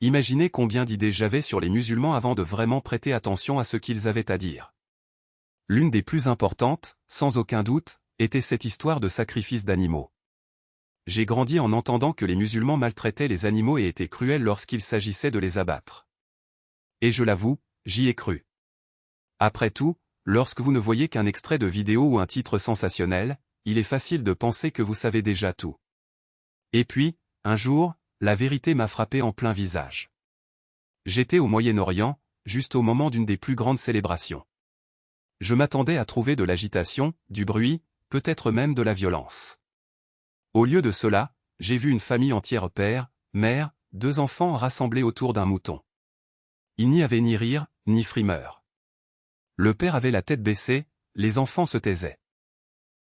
Imaginez combien d'idées j'avais sur les musulmans avant de vraiment prêter attention à ce qu'ils avaient à dire. L'une des plus importantes, sans aucun doute, était cette histoire de sacrifice d'animaux. J'ai grandi en entendant que les musulmans maltraitaient les animaux et étaient cruels lorsqu'il s'agissait de les abattre. Et je l'avoue, j'y ai cru. Après tout, lorsque vous ne voyez qu'un extrait de vidéo ou un titre sensationnel, il est facile de penser que vous savez déjà tout. Et puis, un jour, la vérité m'a frappé en plein visage. J'étais au Moyen-Orient, juste au moment d'une des plus grandes célébrations. Je m'attendais à trouver de l'agitation, du bruit, peut-être même de la violence. Au lieu de cela, j'ai vu une famille entière, père, mère, 2 enfants rassemblés autour d'un mouton. Il n'y avait ni rire, ni frimeur. Le père avait la tête baissée, les enfants se taisaient.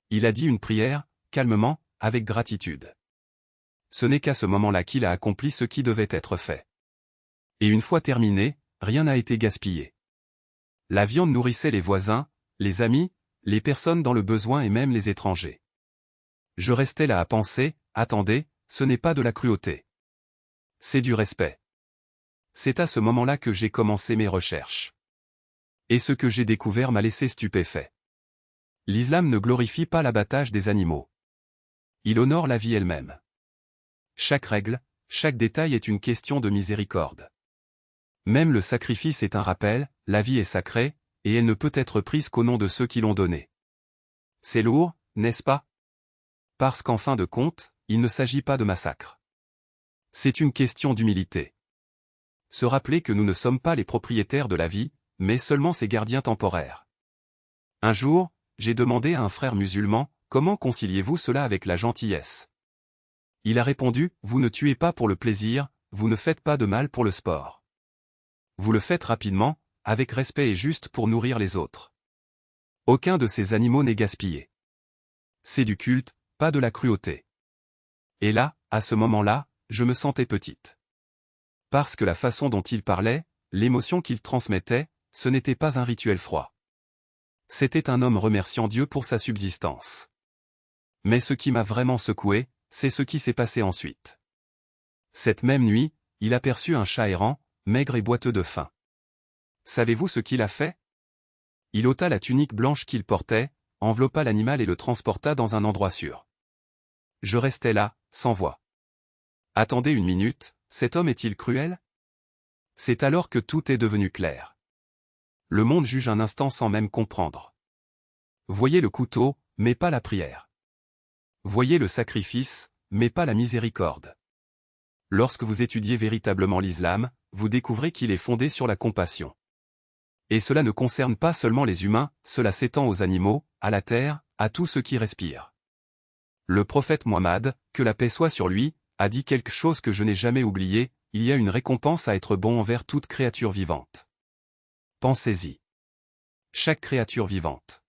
Il a dit une prière, calmement, avec gratitude. Ce n'est qu'à ce moment-là qu'il a accompli ce qui devait être fait. Et une fois terminé, rien n'a été gaspillé. La viande nourrissait les voisins, les amis, les personnes dans le besoin et même les étrangers. Je restais là à penser, attendez, ce n'est pas de la cruauté. C'est du respect. C'est à ce moment-là que j'ai commencé mes recherches. Et ce que j'ai découvert m'a laissé stupéfait. L'islam ne glorifie pas l'abattage des animaux. Il honore la vie elle-même. Chaque règle, chaque détail est une question de miséricorde. Même le sacrifice est un rappel, la vie est sacrée, et elle ne peut être prise qu'au nom de ceux qui l'ont donnée. C'est lourd, n'est-ce pas? Parce qu'en fin de compte, il ne s'agit pas de massacre. C'est une question d'humilité. Se rappeler que nous ne sommes pas les propriétaires de la vie, mais seulement ses gardiens temporaires. Un jour, j'ai demandé à un frère musulman, comment conciliez-vous cela avec la gentillesse? Il a répondu, vous ne tuez pas pour le plaisir, vous ne faites pas de mal pour le sport. Vous le faites rapidement, avec respect et juste pour nourrir les autres. Aucun de ces animaux n'est gaspillé. C'est du culte, pas de la cruauté. Et là, à ce moment-là, je me sentais petite. Parce que la façon dont il parlait, l'émotion qu'il transmettait, ce n'était pas un rituel froid. C'était un homme remerciant Dieu pour sa subsistance. Mais ce qui m'a vraiment secoué, c'est ce qui s'est passé ensuite. Cette même nuit, il aperçut un chat errant, maigre et boiteux de faim. Savez-vous ce qu'il a fait? Il ôta la tunique blanche qu'il portait, enveloppa l'animal et le transporta dans un endroit sûr. Je restais là, sans voix. Attendez une minute, cet homme est-il cruel? C'est alors que tout est devenu clair. Le monde juge un instant sans même comprendre. Voyez le couteau, mais pas la prière. Voyez le sacrifice, mais pas la miséricorde. Lorsque vous étudiez véritablement l'islam, vous découvrez qu'il est fondé sur la compassion. Et cela ne concerne pas seulement les humains, cela s'étend aux animaux, à la terre, à tout ce qui respire. Le prophète Mohammed, que la paix soit sur lui, a dit quelque chose que je n'ai jamais oublié, il y a une récompense à être bon envers toute créature vivante. Pensez-y. Chaque créature vivante.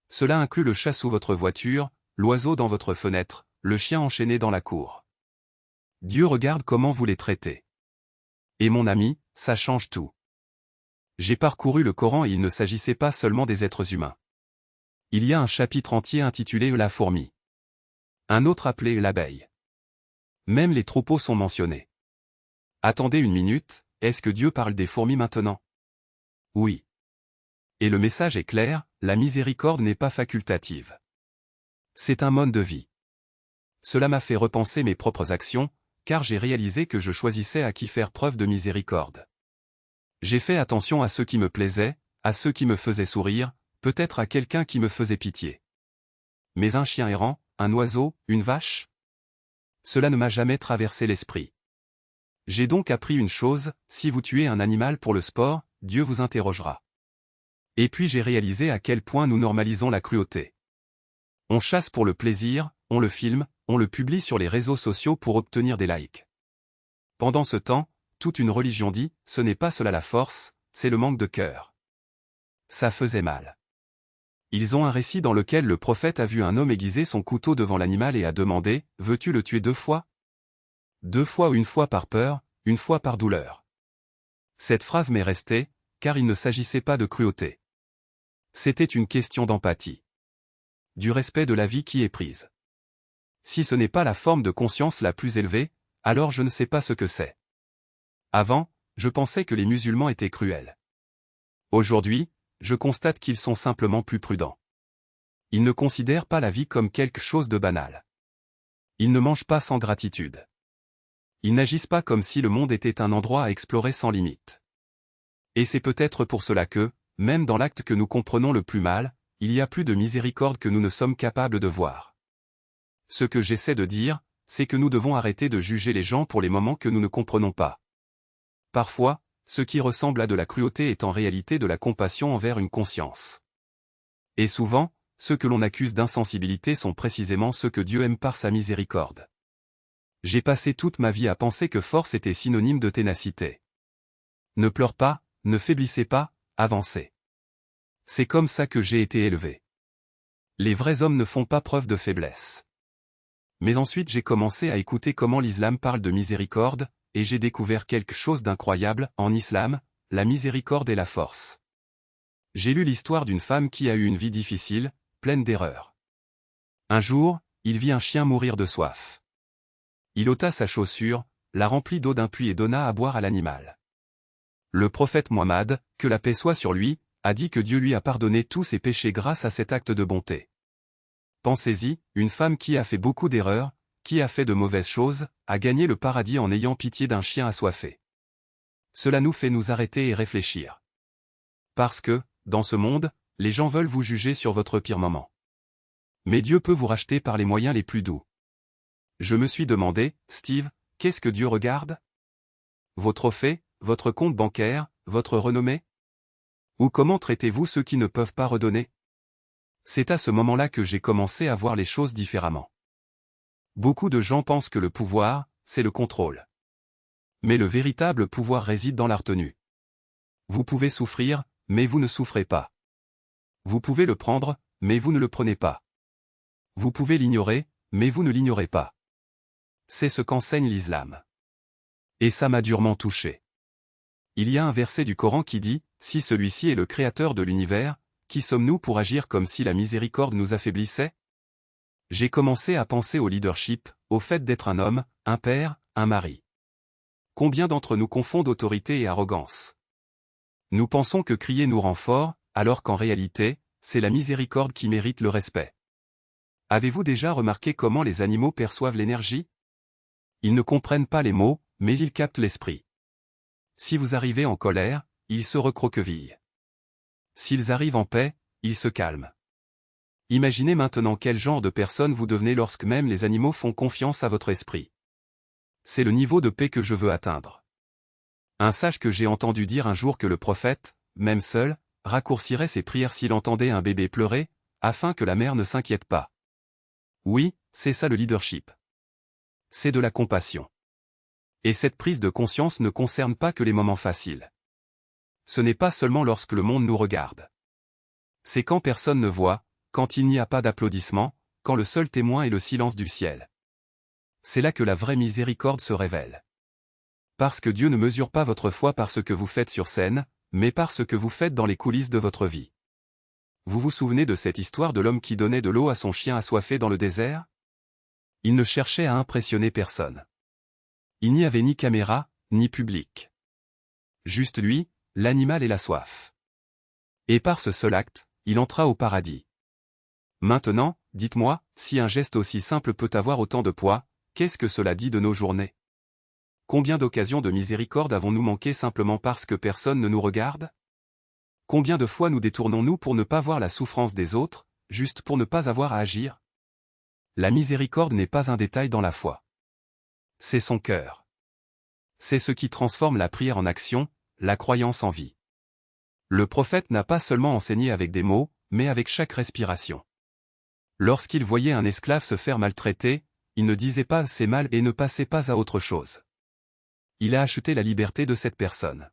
Cela inclut le chat sous votre voiture, l'oiseau dans votre fenêtre, le chien enchaîné dans la cour. Dieu regarde comment vous les traitez. Et mon ami, ça change tout. J'ai parcouru le Coran et il ne s'agissait pas seulement des êtres humains. Il y a un chapitre entier intitulé La fourmi. Un autre appelé l'abeille. Même les troupeaux sont mentionnés. Attendez une minute, est-ce que Dieu parle des fourmis maintenant? Oui. Et le message est clair, la miséricorde n'est pas facultative. C'est un mode de vie. Cela m'a fait repenser mes propres actions, car j'ai réalisé que je choisissais à qui faire preuve de miséricorde. J'ai fait attention à ceux qui me plaisaient, à ceux qui me faisaient sourire, peut-être à quelqu'un qui me faisait pitié. Mais un chien errant, un oiseau, une vache? Cela ne m'a jamais traversé l'esprit. J'ai donc appris une chose, si vous tuez un animal pour le sport, Dieu vous interrogera. Et puis j'ai réalisé à quel point nous normalisons la cruauté. On chasse pour le plaisir, on le filme, on le publie sur les réseaux sociaux pour obtenir des likes. Pendant ce temps, toute une religion dit, ce n'est pas cela la force, c'est le manque de cœur. Ça faisait mal. Ils ont un récit dans lequel le prophète a vu un homme aiguiser son couteau devant l'animal et a demandé, veux-tu le tuer 2 fois? 2 fois ou 1 fois par peur, 1 fois par douleur. Cette phrase m'est restée, car il ne s'agissait pas de cruauté. C'était une question d'empathie. Du respect de la vie qui est prise. Si ce n'est pas la forme de conscience la plus élevée, alors je ne sais pas ce que c'est. Avant, je pensais que les musulmans étaient cruels. Aujourd'hui, je constate qu'ils sont simplement plus prudents. Ils ne considèrent pas la vie comme quelque chose de banal. Ils ne mangent pas sans gratitude. Ils n'agissent pas comme si le monde était un endroit à explorer sans limite. Et c'est peut-être pour cela que, même dans l'acte que nous comprenons le plus mal, il y a plus de miséricorde que nous ne sommes capables de voir. Ce que j'essaie de dire, c'est que nous devons arrêter de juger les gens pour les moments que nous ne comprenons pas. Parfois, ce qui ressemble à de la cruauté est en réalité de la compassion envers une conscience. Et souvent, ceux que l'on accuse d'insensibilité sont précisément ceux que Dieu aime par sa miséricorde. J'ai passé toute ma vie à penser que force était synonyme de ténacité. Ne pleure pas, ne faiblissez pas, avancez. C'est comme ça que j'ai été élevé. Les vrais hommes ne font pas preuve de faiblesse. Mais ensuite j'ai commencé à écouter comment l'islam parle de miséricorde, et j'ai découvert quelque chose d'incroyable, en islam, la miséricorde est la force. J'ai lu l'histoire d'une femme qui a eu une vie difficile, pleine d'erreurs. Un jour, il vit un chien mourir de soif. Il ôta sa chaussure, la remplit d'eau d'un puits et donna à boire à l'animal. Le prophète Mohammed, que la paix soit sur lui, a dit que Dieu lui a pardonné tous ses péchés grâce à cet acte de bonté. Pensez-y, une femme qui a fait beaucoup d'erreurs, qui a fait de mauvaises choses, a gagné le paradis en ayant pitié d'un chien assoiffé. Cela nous fait nous arrêter et réfléchir. Parce que, dans ce monde, les gens veulent vous juger sur votre pire moment. Mais Dieu peut vous racheter par les moyens les plus doux. Je me suis demandé, Steve, qu'est-ce que Dieu regarde? Vos trophées, votre compte bancaire, votre renommée? Ou comment traitez-vous ceux qui ne peuvent pas redonner? C'est à ce moment-là que j'ai commencé à voir les choses différemment. Beaucoup de gens pensent que le pouvoir, c'est le contrôle. Mais le véritable pouvoir réside dans la retenue. Vous pouvez souffrir, mais vous ne souffrez pas. Vous pouvez le prendre, mais vous ne le prenez pas. Vous pouvez l'ignorer, mais vous ne l'ignorez pas. C'est ce qu'enseigne l'islam. Et ça m'a durement touché. Il y a un verset du Coran qui dit, « Si celui-ci est le créateur de l'univers, qui sommes-nous pour agir comme si la miséricorde nous affaiblissait ?» J'ai commencé à penser au leadership, au fait d'être un homme, un père, un mari. Combien d'entre nous confondent autorité et arrogance? Nous pensons que crier nous rend fort, alors qu'en réalité, c'est la miséricorde qui mérite le respect. Avez-vous déjà remarqué comment les animaux perçoivent l'énergie? Ils ne comprennent pas les mots, mais ils captent l'esprit. Si vous arrivez en colère, ils se recroquevillent. S'ils arrivent en paix, ils se calment. Imaginez maintenant quel genre de personne vous devenez lorsque même les animaux font confiance à votre esprit. C'est le niveau de paix que je veux atteindre. Un sage que j'ai entendu dire un jour que le prophète, même seul, raccourcirait ses prières s'il entendait un bébé pleurer, afin que la mère ne s'inquiète pas. Oui, c'est ça le leadership. C'est de la compassion. Et cette prise de conscience ne concerne pas que les moments faciles. Ce n'est pas seulement lorsque le monde nous regarde. C'est quand personne ne voit, quand il n'y a pas d'applaudissements, quand le seul témoin est le silence du ciel. C'est là que la vraie miséricorde se révèle. Parce que Dieu ne mesure pas votre foi par ce que vous faites sur scène, mais par ce que vous faites dans les coulisses de votre vie. Vous vous souvenez de cette histoire de l'homme qui donnait de l'eau à son chien assoiffé dans le désert? Il ne cherchait à impressionner personne. Il n'y avait ni caméra, ni public. Juste lui, l'animal et la soif. Et par ce seul acte, il entra au paradis. Maintenant, dites-moi, si un geste aussi simple peut avoir autant de poids, qu'est-ce que cela dit de nos journées? Combien d'occasions de miséricorde avons-nous manqué simplement parce que personne ne nous regarde? Combien de fois nous détournons-nous pour ne pas voir la souffrance des autres, juste pour ne pas avoir à agir? La miséricorde n'est pas un détail dans la foi. C'est son cœur. C'est ce qui transforme la prière en action, la croyance en vie. Le prophète n'a pas seulement enseigné avec des mots, mais avec chaque respiration. Lorsqu'il voyait un esclave se faire maltraiter, il ne disait pas « c'est mal » et ne passait pas à autre chose. Il a acheté la liberté de cette personne.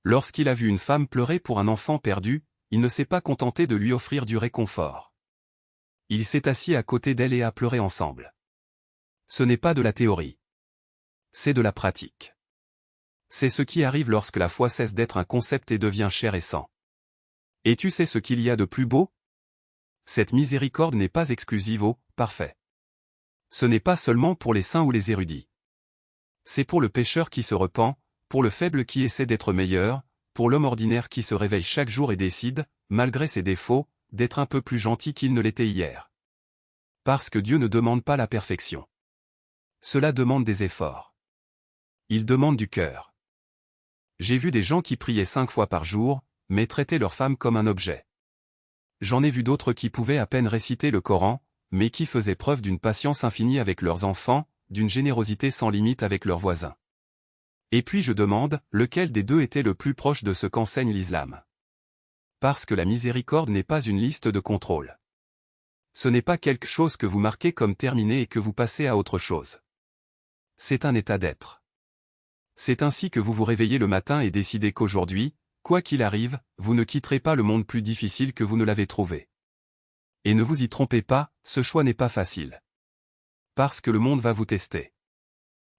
Lorsqu'il a vu une femme pleurer pour un enfant perdu, il ne s'est pas contenté de lui offrir du réconfort. Il s'est assis à côté d'elle et a pleuré ensemble. Ce n'est pas de la théorie. C'est de la pratique. C'est ce qui arrive lorsque la foi cesse d'être un concept et devient chair et sang. Et tu sais ce qu'il y a de plus beau? Cette miséricorde n'est pas exclusive au « parfait ». Ce n'est pas seulement pour les saints ou les érudits. C'est pour le pécheur qui se repent, pour le faible qui essaie d'être meilleur, pour l'homme ordinaire qui se réveille chaque jour et décide, malgré ses défauts, d'être un peu plus gentil qu'il ne l'était hier. Parce que Dieu ne demande pas la perfection. Cela demande des efforts. Il demande du cœur. J'ai vu des gens qui priaient 5 fois par jour, mais traitaient leur femme comme un objet. J'en ai vu d'autres qui pouvaient à peine réciter le Coran, mais qui faisaient preuve d'une patience infinie avec leurs enfants, d'une générosité sans limite avec leurs voisins. Et puis je demande, lequel des deux était le plus proche de ce qu'enseigne l'islam? Parce que la miséricorde n'est pas une liste de contrôle. Ce n'est pas quelque chose que vous marquez comme terminé et que vous passez à autre chose. C'est un état d'être. C'est ainsi que vous vous réveillez le matin et décidez qu'aujourd'hui, quoi qu'il arrive, vous ne quitterez pas le monde plus difficile que vous ne l'avez trouvé. Et ne vous y trompez pas, ce choix n'est pas facile. Parce que le monde va vous tester.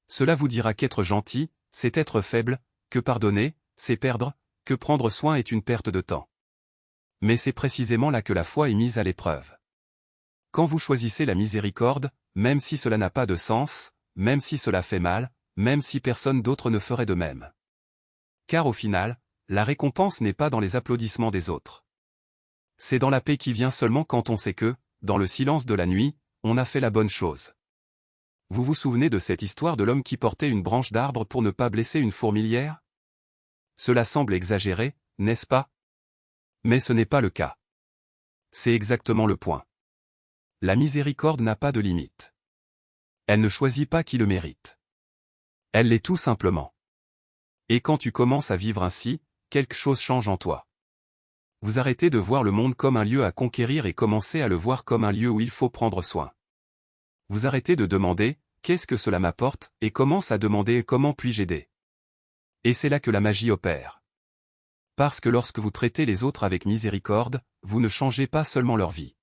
Cela vous dira qu'être gentil, c'est être faible, que pardonner, c'est perdre, que prendre soin est une perte de temps. Mais c'est précisément là que la foi est mise à l'épreuve. Quand vous choisissez la miséricorde, même si cela n'a pas de sens, même si cela fait mal, même si personne d'autre ne ferait de même. Car au final, la récompense n'est pas dans les applaudissements des autres. C'est dans la paix qui vient seulement quand on sait que, dans le silence de la nuit, on a fait la bonne chose. Vous vous souvenez de cette histoire de l'homme qui portait une branche d'arbre pour ne pas blesser une fourmilière? Cela semble exagéré, n'est-ce pas? Mais ce n'est pas le cas. C'est exactement le point. La miséricorde n'a pas de limite. Elle ne choisit pas qui le mérite. Elle l'est tout simplement. Et quand tu commences à vivre ainsi, quelque chose change en toi. Vous arrêtez de voir le monde comme un lieu à conquérir et commencez à le voir comme un lieu où il faut prendre soin. Vous arrêtez de demander « qu'est-ce que cela m'apporte » et commence à demander « comment puis-je aider ?» Et c'est là que la magie opère. Parce que lorsque vous traitez les autres avec miséricorde, vous ne changez pas seulement leur vie.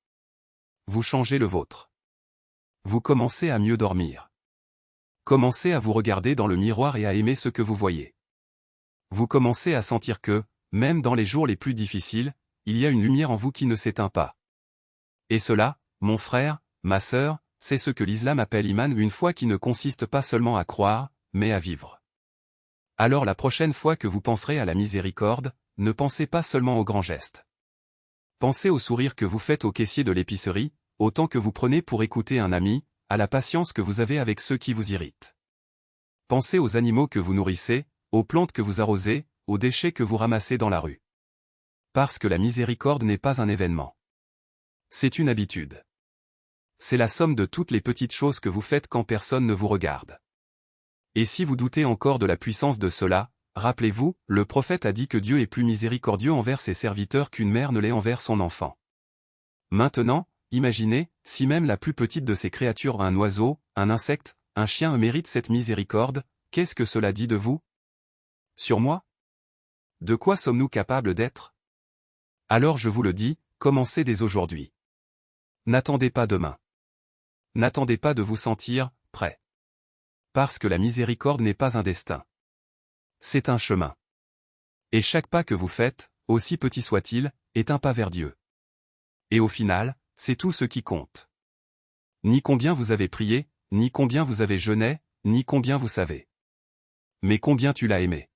Vous changez le vôtre. Vous commencez à mieux dormir. Commencez à vous regarder dans le miroir et à aimer ce que vous voyez. Vous commencez à sentir que, même dans les jours les plus difficiles, il y a une lumière en vous qui ne s'éteint pas. Et cela, mon frère, ma sœur, c'est ce que l'islam appelle iman, une foi qui ne consiste pas seulement à croire, mais à vivre. Alors la prochaine fois que vous penserez à la miséricorde, ne pensez pas seulement aux grands gestes. Pensez au sourire que vous faites au caissier de l'épicerie, au temps que vous prenez pour écouter un ami, à la patience que vous avez avec ceux qui vous irritent. Pensez aux animaux que vous nourrissez, aux plantes que vous arrosez, aux déchets que vous ramassez dans la rue. Parce que la miséricorde n'est pas un événement. C'est une habitude. C'est la somme de toutes les petites choses que vous faites quand personne ne vous regarde. Et si vous doutez encore de la puissance de cela, rappelez-vous, le prophète a dit que Dieu est plus miséricordieux envers ses serviteurs qu'une mère ne l'est envers son enfant. Maintenant, imaginez, si même la plus petite de ces créatures, un oiseau, un insecte, un chien mérite cette miséricorde, qu'est-ce que cela dit de vous? Sur moi? De quoi sommes-nous capables d'être? Alors je vous le dis, commencez dès aujourd'hui. N'attendez pas demain. N'attendez pas de vous sentir prêt. Parce que la miséricorde n'est pas un destin. C'est un chemin. Et chaque pas que vous faites, aussi petit soit-il, est un pas vers Dieu. Et au final, c'est tout ce qui compte. Ni combien vous avez prié, ni combien vous avez jeûné, ni combien vous savez. Mais combien tu l'as aimé.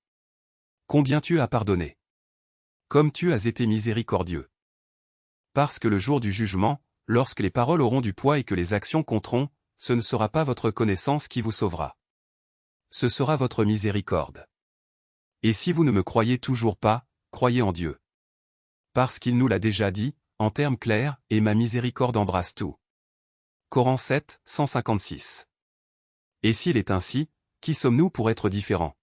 Combien tu as pardonné. Comme tu as été miséricordieux. Parce que le jour du jugement, lorsque les paroles auront du poids et que les actions compteront, ce ne sera pas votre connaissance qui vous sauvera. Ce sera votre miséricorde. Et si vous ne me croyez toujours pas, croyez en Dieu. Parce qu'il nous l'a déjà dit, en termes clairs, et ma miséricorde embrasse tout. Coran 7, 156. Et s'il est ainsi, qui sommes-nous pour être différents?